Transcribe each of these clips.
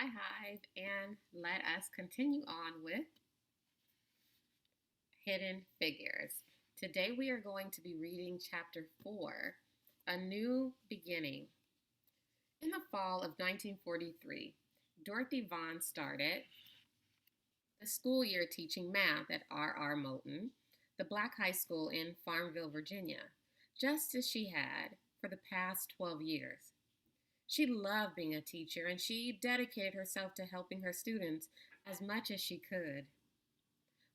Hi, Hive, and let us continue on with Hidden Figures. Today we are going to be reading Chapter 4, A New Beginning. In the fall of 1943, Dorothy Vaughan started the school year teaching math at R.R. Moulton, the black high school in Farmville, Virginia, just as she had for the past 12 years. She loved being a teacher and she dedicated herself to helping her students as much as she could.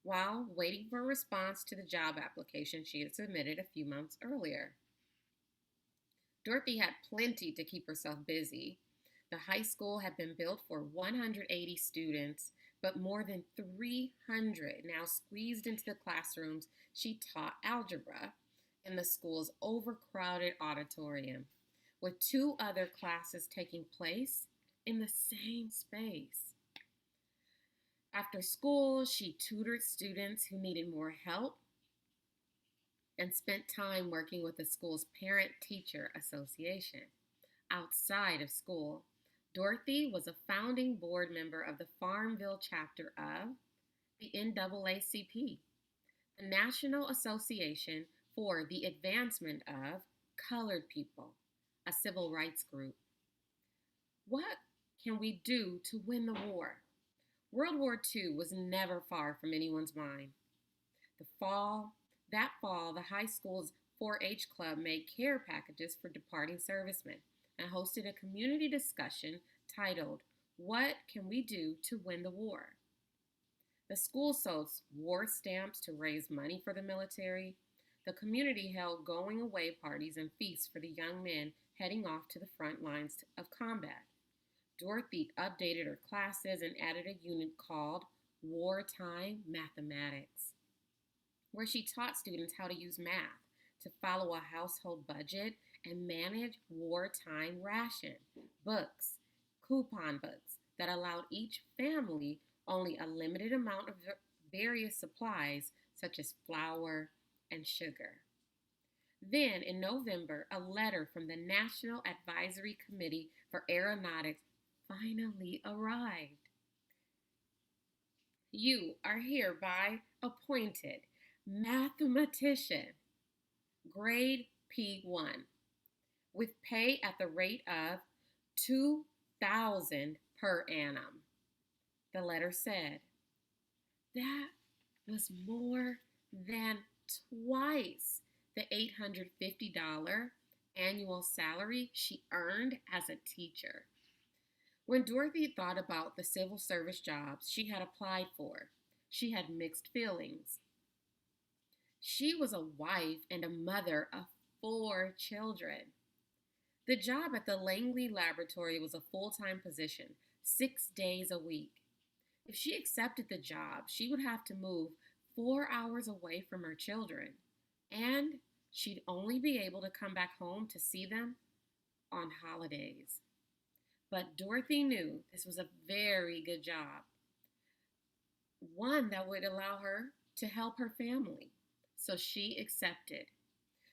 While waiting for a response to the job application she had submitted a few months earlier, Dorothy had plenty to keep herself busy. The high school had been built for 180 students, but more than 300 now squeezed into the classrooms she taught algebra in the school's overcrowded auditorium, with two other classes taking place in the same space. After school, she tutored students who needed more help and spent time working with the school's parent-teacher association. Outside of school, Dorothy was a founding board member of the Farmville chapter of the NAACP, the National Association for the Advancement of Colored People, a civil rights group. What can we do to win the war? World War II was never far from anyone's mind. That fall, the high school's 4-H club made care packages for departing servicemen and hosted a community discussion titled, "What Can We Do to Win the War?" The school sold war stamps to raise money for the military. The community held going away parties and feasts for the young men heading off to the front lines of combat. Dorothy updated her classes and added a unit called Wartime Mathematics, where she taught students how to use math to follow a household budget and manage wartime ration, books, coupon books that allowed each family only a limited amount of various supplies such as flour and sugar. Then, in November, a letter from the National Advisory Committee for Aeronautics finally arrived. You are hereby appointed mathematician, grade P1, with pay at the rate of $2,000 per annum. The letter said. That was more than twice the $850 annual salary she earned as a teacher. When Dorothy thought about the civil service jobs she had applied for, she had mixed feelings. She was a wife and a mother of 4 children. The job at the Langley laboratory was a full-time position, 6 days a week. If she accepted the job, she would have to move 4 hours away from her children, and she'd only be able to come back home to see them on holidays. But Dorothy knew this was a very good job, one that would allow her to help her family. So she accepted.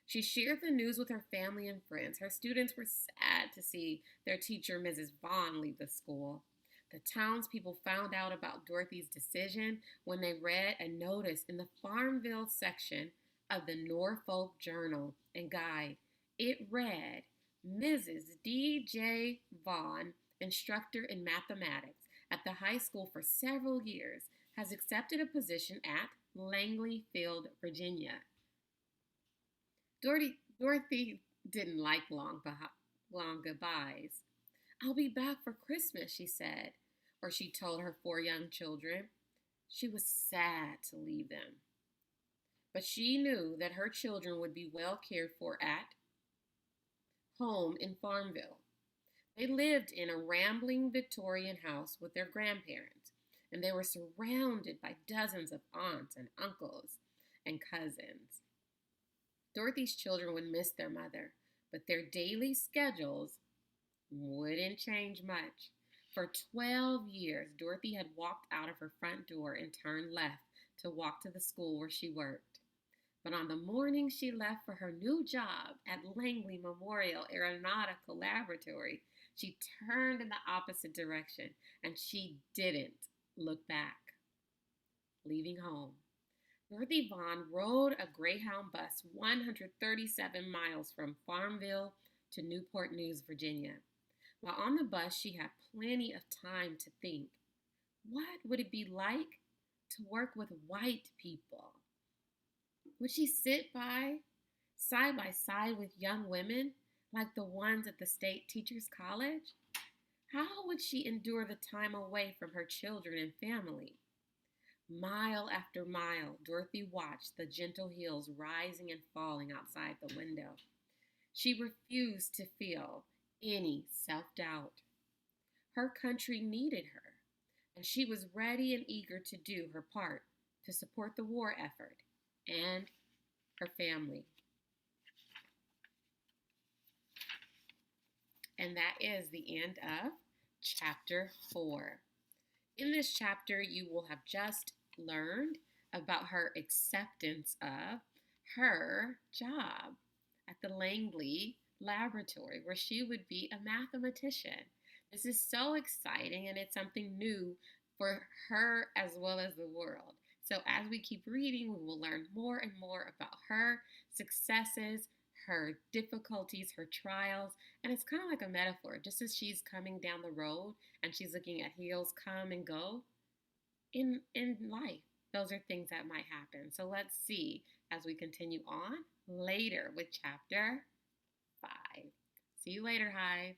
She shared the news with her family and friends. Her students were sad to see their teacher, Mrs. Vaughn, leave the school. The townspeople found out about Dorothy's decision when they read a notice in the Farmville section of the Norfolk Journal and Guide. It read, Mrs. D.J. Vaughn, instructor in mathematics at the high school for several years, has accepted a position at Langley Field, Virginia. Dorothy didn't like long goodbyes. I'll be back for Christmas, she said, or she told her 4 young children. She was sad to leave them. But she knew that her children would be well cared for at home in Farmville. They lived in a rambling Victorian house with their grandparents, and they were surrounded by dozens of aunts and uncles and cousins. Dorothy's children would miss their mother, but their daily schedules wouldn't change much. For 12 years, Dorothy had walked out of her front door and turned left to walk to the school where she worked. But on the morning she left for her new job at Langley Memorial Aeronautical Laboratory, She turned in the opposite direction and she didn't look back. Leaving home, Dorothy Vaughan rode a Greyhound bus 137 miles from Farmville to Newport News, Virginia. While on the bus, she had plenty of time to think. What would it be like to work with white people? Would she sit side by side with young women like the ones at the State Teachers College? How would she endure the time away from her children and family? Mile after mile, Dorothy watched the gentle hills rising and falling outside the window. She refused to feel any self-doubt. Her country needed her, and she was ready and eager to do her part to support the war effort and her family. And that is the end of chapter 4. In this chapter, you will have just learned about her acceptance of her job at the Langley laboratory, where she would be a mathematician. This is so exciting, and it's something new for her as well as the world. So as we keep reading, we will learn more and more about her successes, her difficulties, her trials, and it's kind of like a metaphor. Just as she's coming down the road and she's looking at hills come and go, in life, those are things that might happen. So let's see as we continue on later with chapter 5. See you later, Hive.